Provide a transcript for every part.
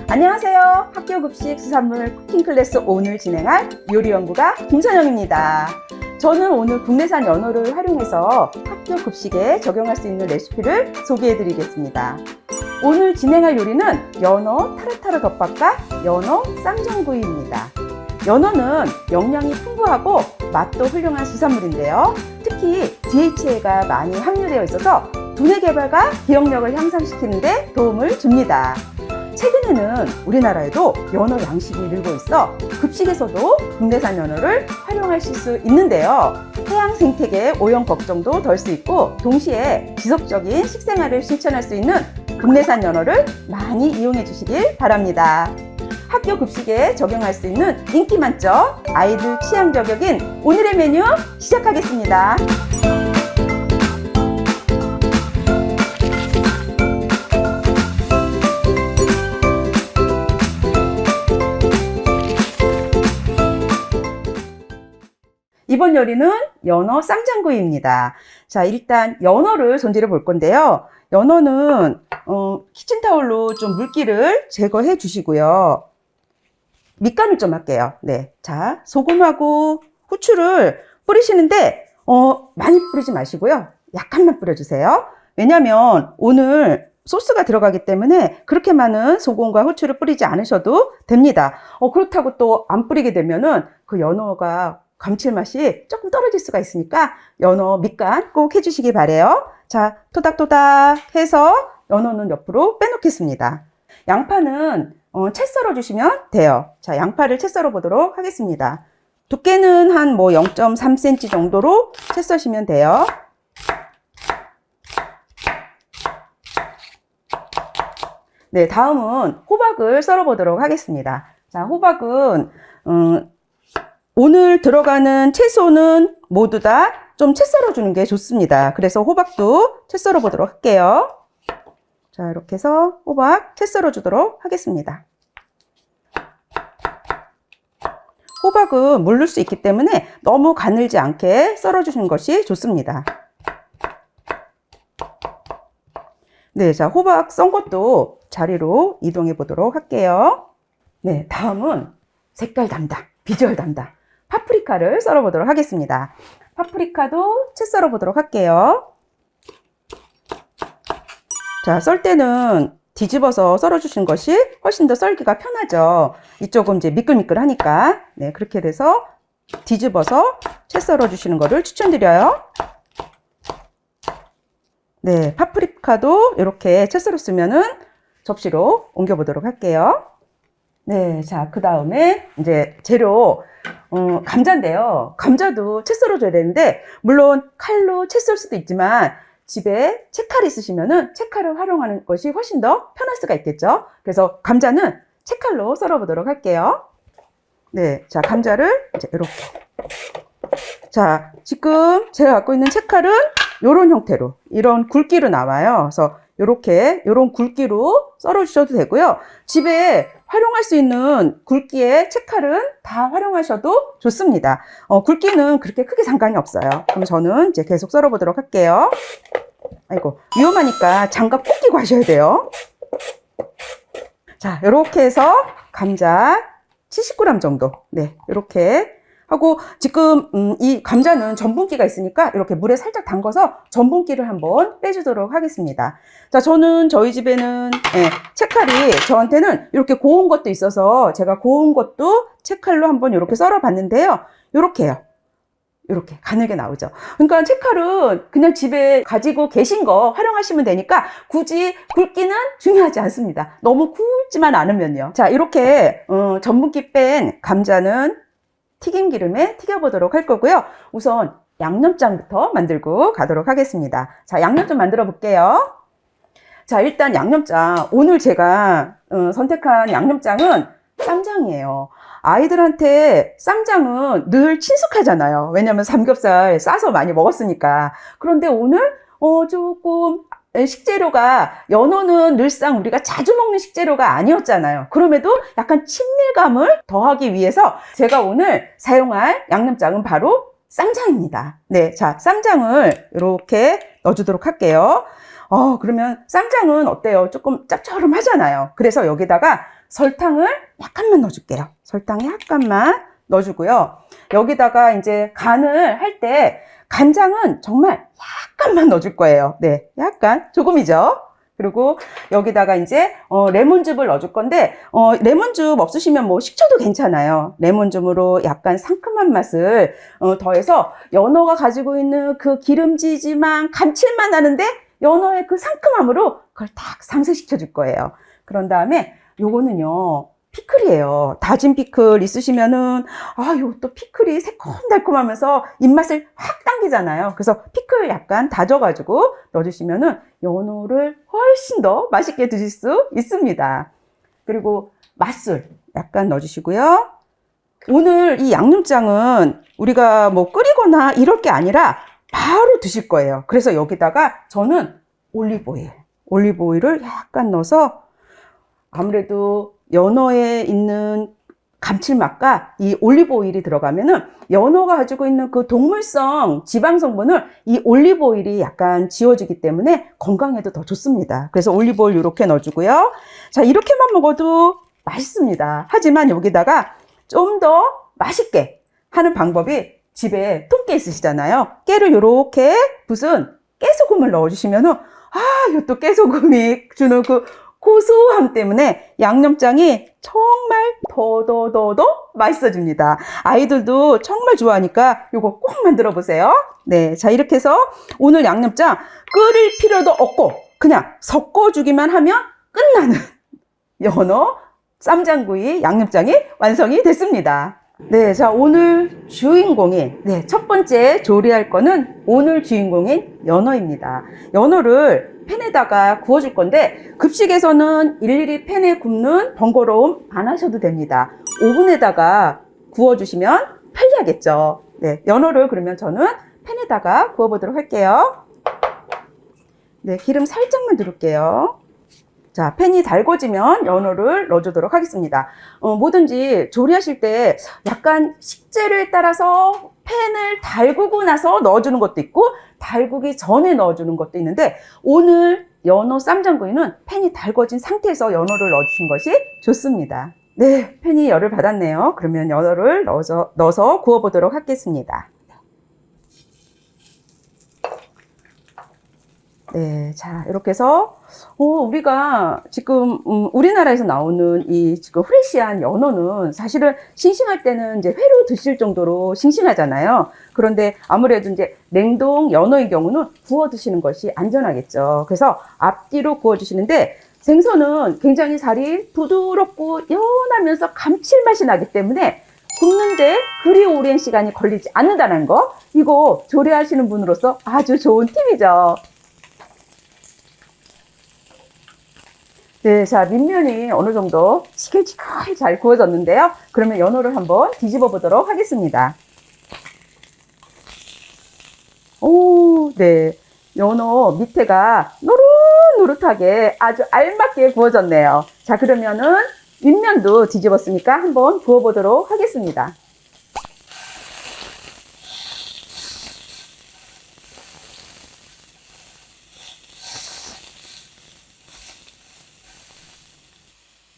안녕하세요. 학교급식 수산물 쿠킹 클래스 오늘 진행할 요리연구가 김선영입니다. 저는 오늘 국내산 연어를 활용해서 학교급식에 적용할 수 있는 레시피를 소개해 드리겠습니다. 오늘 진행할 요리는 연어 타르타르 덮밥과 연어 쌍전구이입니다. 연어는 영양이 풍부하고 맛도 훌륭한 수산물인데요. 특히 DHA가 많이 함유되어 있어서 두뇌 개발과 기억력을 향상시키는 데 도움을 줍니다. 최근에는 우리나라에도 연어 양식이 늘고 있어 급식에서도 국내산 연어를 활용하실 수 있는데요. 해양 생태계 오염 걱정도 덜 수 있고 동시에 지속적인 식생활을 실천할 수 있는 국내산 연어를 많이 이용해 주시길 바랍니다. 학교 급식에 적용할 수 있는 인기 만점 아이들 취향 저격인 오늘의 메뉴 시작하겠습니다. 이번 요리는 연어 쌍장구이입니다. 자, 일단 연어를 손질해 볼 건데요. 연어는 키친타올로 좀 물기를 제거해 주시고요. 밑간을 좀 할게요. 네, 자, 소금하고 후추를 뿌리시는데 많이 뿌리지 마시고요. 약간만 뿌려주세요. 왜냐하면 오늘 소스가 들어가기 때문에 그렇게 많은 소금과 후추를 뿌리지 않으셔도 됩니다. 그렇다고 또 안 뿌리게 되면은 그 연어가 감칠맛이 조금 떨어질 수가 있으니까 연어 밑간 꼭 해주시기 바래요. 자, 토닥토닥 해서 연어는 옆으로 빼놓겠습니다. 양파는 채 썰어 주시면 돼요. 자, 양파를 채 썰어 보도록 하겠습니다. 두께는 한 0.3cm 정도로 채 써시면 돼요. 네, 다음은 호박을 썰어 보도록 하겠습니다. 자, 호박은 오늘 들어가는 채소는 모두 다 좀 채 썰어 주는 게 좋습니다. 그래서 호박도 채 썰어 보도록 할게요. 자, 이렇게 해서 호박 채 썰어 주도록 하겠습니다. 호박은 물를 수 있기 때문에 너무 가늘지 않게 썰어 주시는 것이 좋습니다. 네, 자, 호박 썬 것도 자리로 이동해 보도록 할게요. 네, 다음은 색깔 담당, 비주얼 담당 파프리카를 썰어 보도록 하겠습니다. 파프리카도 채 썰어 보도록 할게요. 자, 썰 때는 뒤집어서 썰어 주시는 것이 훨씬 더 썰기가 편하죠. 이쪽은 이제 미끌미끌하니까. 네, 그렇게 돼서 뒤집어서 채 썰어 주시는 것을 추천드려요. 네, 파프리카도 이렇게 채 썰었으면은 접시로 옮겨 보도록 할게요. 네, 자, 그 다음에 이제 재료 감자인데요. 감자도 채 썰어줘야 되는데 물론 칼로 채 썰 수도 있지만 집에 채칼이 있으시면은 채칼을 활용하는 것이 훨씬 더 편할 수가 있겠죠. 그래서 감자는 채칼로 썰어 보도록 할게요. 네, 자, 감자를 이제 이렇게. 자, 지금 제가 갖고 있는 채칼은 이런 형태로, 이런 굵기로 나와요. 그래서 이런 굵기로 썰어 주셔도 되고요. 집에 활용할 수 있는 굵기의 채칼은 다 활용하셔도 좋습니다. 굵기는 그렇게 크게 상관이 없어요. 그럼 저는 이제 계속 썰어 보도록 할게요. 아이고, 위험하니까 장갑 꼭 끼고 하셔야 돼요. 자, 이렇게 해서 감자 70g 정도. 네, 이렇게 하고 지금 이 감자는 전분기가 있으니까 이렇게 물에 살짝 담궈서 전분기를 한번 빼주도록 하겠습니다. 자, 저희 집에는 채칼이 저한테는 이렇게 고운 것도 있어서 제가 고운 것도 채칼로 한번 이렇게 썰어 봤는데요. 이렇게요. 이렇게 가늘게 나오죠. 그러니까 채칼은 그냥 집에 가지고 계신 거 활용하시면 되니까 굳이 굵기는 중요하지 않습니다. 너무 굵지만 않으면요. 자, 이렇게 전분기 뺀 감자는 튀김 기름에 튀겨보도록 할 거고요. 우선 양념장부터 만들고 가도록 하겠습니다. 자, 양념장 만들어 볼게요. 자, 일단 양념장. 오늘 제가 선택한 양념장은 쌈장이에요. 아이들한테 쌈장은 늘 친숙하잖아요. 왜냐면 삼겹살 싸서 많이 먹었으니까. 그런데 오늘 조금 식재료가 연어는 늘상 우리가 자주 먹는 식재료가 아니었잖아요. 그럼에도 약간 친밀감을 더하기 위해서 제가 오늘 사용할 양념장은 바로 쌈장입니다. 네, 자, 쌈장을 이렇게 넣어주도록 할게요. 그러면 쌈장은 어때요? 조금 짭조름하잖아요. 그래서 여기다가 설탕을 약간만 넣어줄게요. 설탕 약간만 넣어주고요. 여기다가 이제 간을 할 때 간장은 정말 약간만 넣어줄 거예요. 네, 약간, 조금이죠. 그리고 여기다가 이제 레몬즙을 넣어줄 건데 레몬즙 없으시면 뭐 식초도 괜찮아요. 레몬즙으로 약간 상큼한 맛을 더해서 연어가 가지고 있는 그 기름지지만 감칠맛 나는데 연어의 그 상큼함으로 그걸 딱 상쇄시켜 줄 거예요. 그런 다음에 요거는요 피클이에요. 다진 피클 있으시면은 요것도 피클이 새콤달콤하면서 입맛을 확 당기잖아요. 그래서 피클 약간 다져가지고 넣어주시면은 연어를 훨씬 더 맛있게 드실 수 있습니다. 그리고 맛술 약간 넣어주시고요. 오늘 이 양념장은 우리가 뭐 끓이거나 이럴 게 아니라 바로 드실 거예요. 그래서 여기다가 저는 올리브오일을 약간 넣어서 아무래도 연어에 있는 감칠맛과 이 올리브오일이 들어가면은 연어가 가지고 있는 그 동물성 지방 성분을 이 올리브오일이 약간 지워주기 때문에 건강에도 더 좋습니다. 그래서 올리브오일 이렇게 넣어주고요. 자, 이렇게만 먹어도 맛있습니다. 하지만 여기다가 좀 더 맛있게 하는 방법이 집에 통깨 있으시잖아요. 깨를 이렇게 부순 깨소금을 넣어주시면은 이것도 깨소금이 주는 그 고소함 때문에 양념장이 정말 더 맛있어집니다. 아이들도 정말 좋아하니까 이거 꼭 만들어 보세요. 네, 자 이렇게 해서 오늘 양념장 끓일 필요도 없고 그냥 섞어주기만 하면 끝나는 연어 쌈장구이 양념장이 완성이 됐습니다. 네, 자 오늘 주인공이 첫 번째 조리할 거는 오늘 주인공인 연어입니다. 연어를 팬에다가 구워줄 건데 급식에서는 일일이 팬에 굽는 번거로움 안 하셔도 됩니다. 오븐에다가 구워주시면 편리하겠죠. 네, 연어를 그러면 저는 팬에다가 구워보도록 할게요. 네, 기름 살짝만 두를게요. 자, 팬이 달궈지면 연어를 넣어주도록 하겠습니다. 뭐든지 조리하실 때 약간 식재료에 따라서 팬을 달구고 나서 넣어주는 것도 있고 달구기 전에 넣어주는 것도 있는데 오늘 연어 쌈장구이는 팬이 달궈진 상태에서 연어를 넣어주신 것이 좋습니다. 네, 팬이 열을 받았네요. 그러면 연어를 넣어서 구워보도록 하겠습니다. 네, 자, 이렇게 해서, 우리가 지금, 우리나라에서 나오는 이 지금 프레시한 연어는 사실은 싱싱할 때는 이제 회로 드실 정도로 싱싱하잖아요. 그런데 아무래도 이제 냉동 연어의 경우는 구워 드시는 것이 안전하겠죠. 그래서 앞뒤로 구워 주시는데 생선은 굉장히 살이 부드럽고 연하면서 감칠맛이 나기 때문에 굽는데 그리 오랜 시간이 걸리지 않는다는 거, 이거 조리하시는 분으로서 아주 좋은 팁이죠. 네, 자, 밑면이 어느 정도 지글지글 잘 구워졌는데요. 그러면 연어를 한번 뒤집어 보도록 하겠습니다. 오, 네. 연어 밑에가 노릇노릇하게 아주 알맞게 구워졌네요. 자, 그러면은 윗면도 뒤집었으니까 한번 구워보도록 하겠습니다.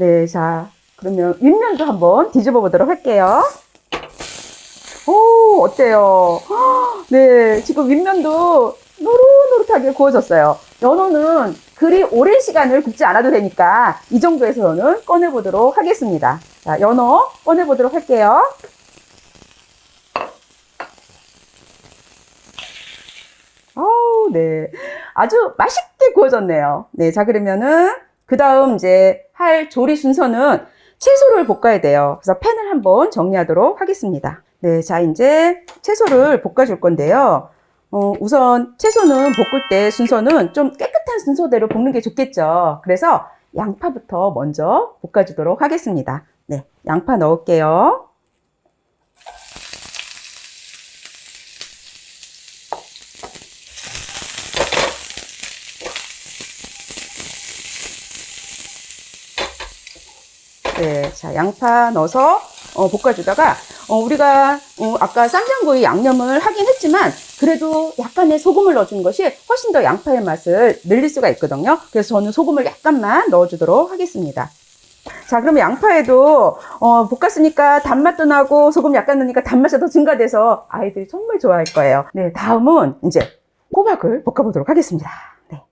네, 자, 그러면 윗면도 한번 뒤집어 보도록 할게요. 오, 어때요? 네, 지금 윗면도 노릇노릇하게 구워졌어요. 연어는 그리 오랜 시간을 굽지 않아도 되니까 이 정도에서 저는 꺼내보도록 하겠습니다. 자, 연어 꺼내보도록 할게요. 네, 아주 맛있게 구워졌네요. 네, 자, 그러면은 그 다음 이제 할 조리 순서는 채소를 볶아야 돼요. 그래서 팬을 한번 정리하도록 하겠습니다. 네, 자 이제 채소를 볶아줄 건데요. 우선 채소는 볶을 때 순서는 좀 깨끗한 순서대로 볶는 게 좋겠죠. 그래서 양파부터 먼저 볶아주도록 하겠습니다. 네, 양파 넣을게요. 네, 자, 양파 넣어서 볶아주다가 우리가 아까 쌈장구이 양념을 하긴 했지만 그래도 약간의 소금을 넣어주는 것이 훨씬 더 양파의 맛을 늘릴 수가 있거든요. 그래서 저는 소금을 약간만 넣어주도록 하겠습니다. 자, 그러면 양파에도 볶았으니까 단맛도 나고 소금 약간 넣으니까 단맛이 더 증가돼서 아이들이 정말 좋아할 거예요. 네, 다음은 이제 호박을 볶아보도록 하겠습니다. 네.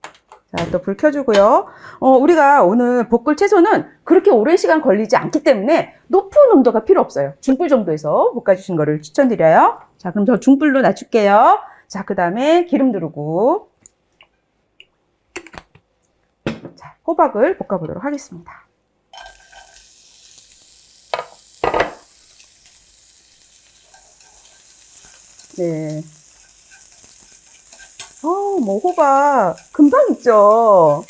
자, 또 불 켜주고요. 우리가 오늘 볶을 채소는 그렇게 오랜 시간 걸리지 않기 때문에 높은 온도가 필요 없어요. 중불 정도에서 볶아주신 거를 추천드려요. 자, 그럼 저 중불로 낮출게요. 자, 그 다음에 기름 두르고. 자, 호박을 볶아보도록 하겠습니다. 네. 뭐 호박 금방 익죠.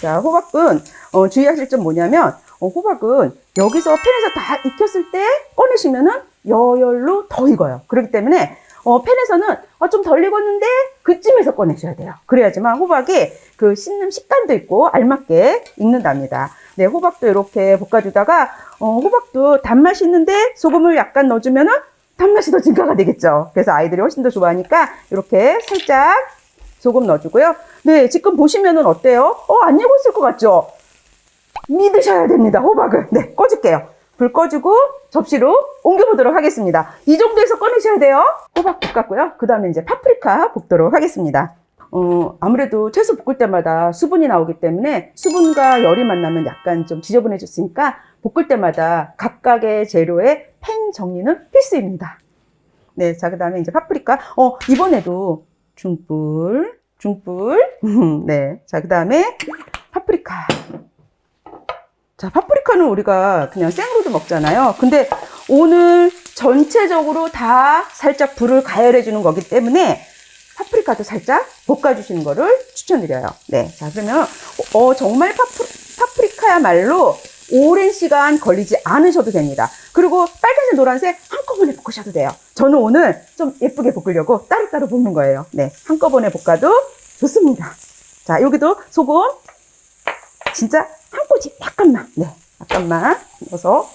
자, 호박은 주의하실 점 뭐냐면 호박은 여기서 팬에서 다 익혔을 때 꺼내시면은 여열로 더 익어요. 그렇기 때문에 팬에서는 좀 덜 익었는데 그쯤에서 꺼내셔야 돼요. 그래야지만 호박이 그 씹는 식감도 있고 알맞게 익는답니다. 네, 호박도 이렇게 볶아주다가 호박도 단맛이 있는데 소금을 약간 넣어주면은 단맛이 더 증가가 되겠죠. 그래서 아이들이 훨씬 더 좋아하니까 이렇게 살짝 소금 넣어주고요. 네, 지금 보시면은 어때요? 안 익었을 것 같죠? 믿으셔야 됩니다, 호박을. 네, 꺼줄게요. 불 꺼주고 접시로 옮겨보도록 하겠습니다. 이 정도에서 꺼내셔야 돼요. 호박 볶았고요. 그 다음에 이제 파프리카 볶도록 하겠습니다. 아무래도 채소 볶을 때마다 수분이 나오기 때문에 수분과 열이 만나면 약간 좀 지저분해졌으니까 볶을 때마다 각각의 재료의 팬 정리는 필수입니다. 네, 자, 그 다음에 이제 파프리카. 이번에도 중불. 네, 자, 그 다음에 파프리카. 자, 파프리카는 우리가 그냥 생으로도 먹잖아요. 근데 오늘 전체적으로 다 살짝 불을 가열해 주는 거기 때문에 파프리카도 살짝 볶아주시는 거를 추천드려요. 네, 자, 그러면 정말 파프리카야말로 오랜 시간 걸리지 않으셔도 됩니다. 그리고 빨간색, 노란색 한꺼번에 볶으셔도 돼요. 저는 오늘 좀 예쁘게 볶으려고 따로따로 볶는 거예요. 네, 한꺼번에 볶아도 좋습니다. 자, 여기도 소금 진짜 한 꼬집 약간만, 네, 약간만 넣어서,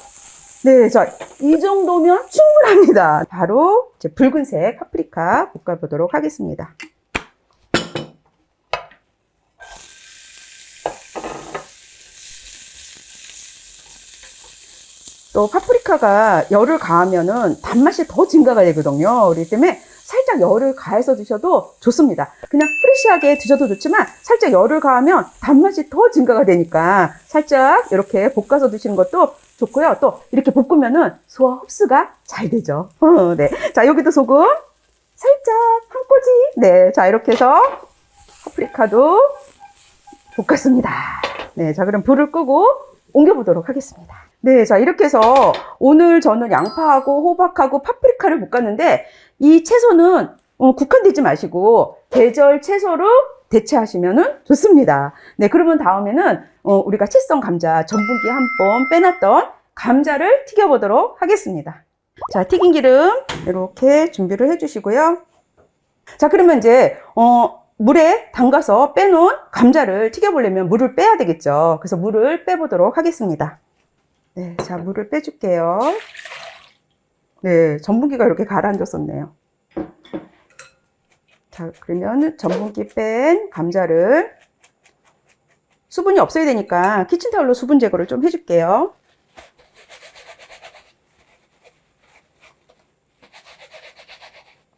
네, 자, 이 정도면 충분합니다. 바로 이제 붉은색 파프리카 볶아보도록 하겠습니다. 또 파프리카가 열을 가하면은 단맛이 더 증가가 되거든요. 그렇기 때문에 살짝 열을 가해서 드셔도 좋습니다. 그냥 프레시하게 드셔도 좋지만 살짝 열을 가하면 단맛이 더 증가가 되니까 살짝 이렇게 볶아서 드시는 것도 좋고요. 또 이렇게 볶으면은 소화 흡수가 잘 되죠. 네. 자, 여기도 소금 살짝 한 꼬집. 네. 자, 이렇게 해서 파프리카도 볶았습니다. 네. 자, 그럼 불을 끄고 옮겨보도록 하겠습니다. 네, 자, 이렇게 해서 오늘 저는 양파하고 호박하고 파프리카를 볶았는데 이 채소는 국한되지 마시고 계절 채소로 대체하시면 좋습니다. 네, 그러면 다음에는 우리가 채썬 감자 전분기 한번 빼놨던 감자를 튀겨보도록 하겠습니다. 자, 튀긴 기름 이렇게 준비를 해주시고요. 자, 그러면 이제 물에 담가서 빼놓은 감자를 튀겨보려면 물을 빼야 되겠죠. 그래서 물을 빼보도록 하겠습니다. 네, 자, 물을 빼줄게요. 네, 전분기가 이렇게 가라앉았었네요. 자, 그러면 전분기 뺀 감자를 수분이 없어야 되니까 키친타올로 수분 제거를 좀 해줄게요.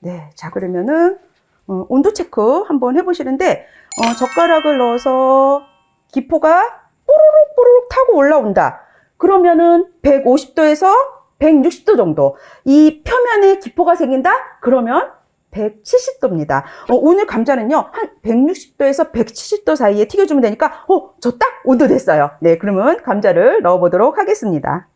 네, 자, 그러면은 온도 체크 한번 해보시는데 젓가락을 넣어서 기포가 뽀로록 뽀로록 타고 올라온다. 그러면은 150도에서 160도 정도. 이 표면에 기포가 생긴다? 그러면 170도입니다. 오늘 감자는요, 한 160도에서 170도 사이에 튀겨주면 되니까, 저 딱 온도 됐어요. 네, 그러면 감자를 넣어보도록 하겠습니다.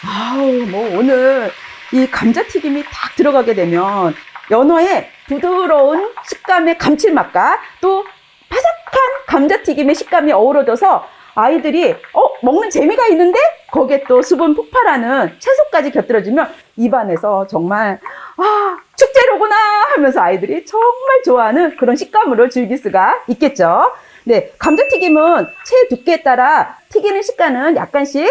아우, 뭐 오늘 이 감자튀김이 딱 들어가게 되면 연어의 부드러운 식감의 감칠맛과 또 바삭한 감자튀김의 식감이 어우러져서 아이들이 먹는 재미가 있는데 거기에 또 수분 폭발하는 채소까지 곁들여지면 입안에서 정말 축제로구나 하면서 아이들이 정말 좋아하는 그런 식감으로 즐길 수가 있겠죠. 네, 감자튀김은 채 두께에 따라 튀기는 식감은 약간씩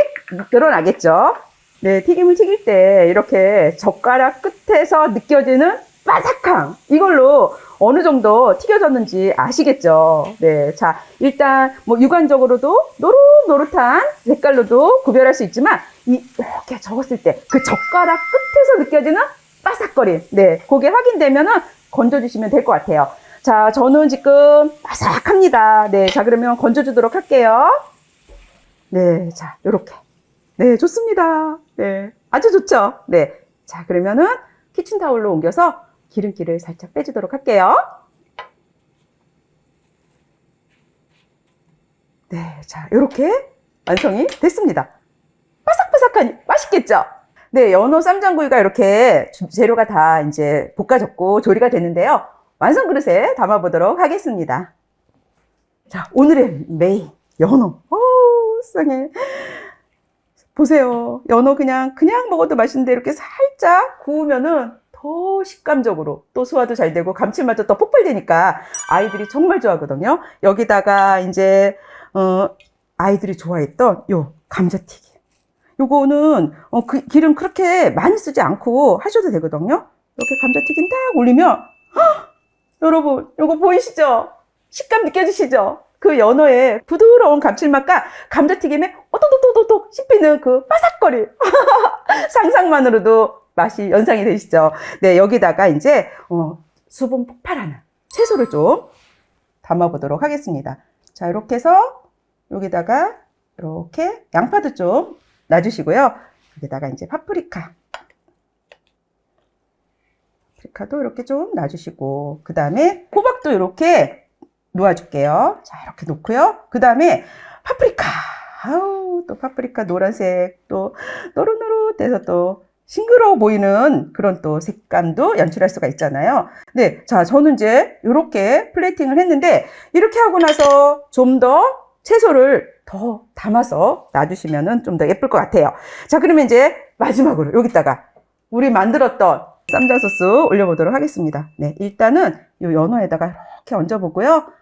늘어나겠죠. 네, 튀김을 튀길 때 이렇게 젓가락 끝에서 느껴지는 바삭함, 이걸로 어느 정도 튀겨졌는지 아시겠죠? 네, 자, 일단 뭐 육안적으로도 노릇노릇한 색깔로도 구별할 수 있지만 이렇게 적었을 때 그 젓가락 끝에서 느껴지는 바삭거림, 네, 그게 확인되면은 건져주시면 될 것 같아요. 자, 저는 지금 바삭합니다. 네, 자, 그러면 건져주도록 할게요. 네, 자, 요렇게. 네, 좋습니다. 네, 아주 좋죠? 네, 자, 그러면은 키친타올로 옮겨서 기름기를 살짝 빼주도록 할게요. 네, 자, 요렇게 완성이 됐습니다. 바삭바삭하니 맛있겠죠? 네, 연어 쌈장구이가 이렇게 재료가 다 이제 볶아졌고 조리가 됐는데요. 완성 그릇에 담아보도록 하겠습니다. 자, 오늘의 메인, 연어. 세상에. 보세요. 연어 그냥 먹어도 맛있는데 이렇게 살짝 구우면은 더 식감적으로 또 소화도 잘 되고 감칠맛도 더 폭발되니까 아이들이 정말 좋아하거든요. 여기다가 이제 아이들이 좋아했던 요 감자튀김. 요거는 기름 그렇게 많이 쓰지 않고 하셔도 되거든요. 이렇게 감자튀김 딱 올리면 여러분 요거 보이시죠? 식감 느껴지시죠? 그 연어의 부드러운 감칠맛과 감자튀김에 오독오독오독 씹히는 그 바삭거림. 상상만으로도 맛이 연상이 되시죠? 네, 여기다가 이제 수분 폭발하는 채소를 좀 담아보도록 하겠습니다. 자, 이렇게 해서 여기다가 이렇게 양파도 좀 놔주시고요. 여기다가 이제 파프리카도 이렇게 좀 놔주시고, 그 다음에 호박도 이렇게 놓아줄게요. 자, 이렇게 놓고요. 그 다음에 파프리카. 또 파프리카 노란색, 또 노릇노릇해서 또 싱그러워 보이는 그런 또 색감도 연출할 수가 있잖아요. 네, 자, 저는 이제 이렇게 플레이팅을 했는데, 이렇게 하고 나서 좀 더 채소를 더 담아서 놔주시면 좀 더 예쁠 것 같아요. 자, 그러면 이제 마지막으로 여기다가 우리 만들었던 쌈장 소스 올려보도록 하겠습니다. 네, 일단은 이 연어에다가 이렇게 얹어보고요.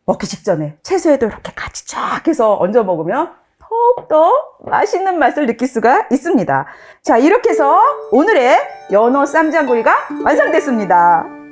먹기 직전에 채소에도 이렇게 같이 쫙 해서 얹어 먹으면 더욱더 맛있는 맛을 느낄 수가 있습니다. 자, 이렇게 해서 오늘의 연어 쌈장구이가 완성됐습니다.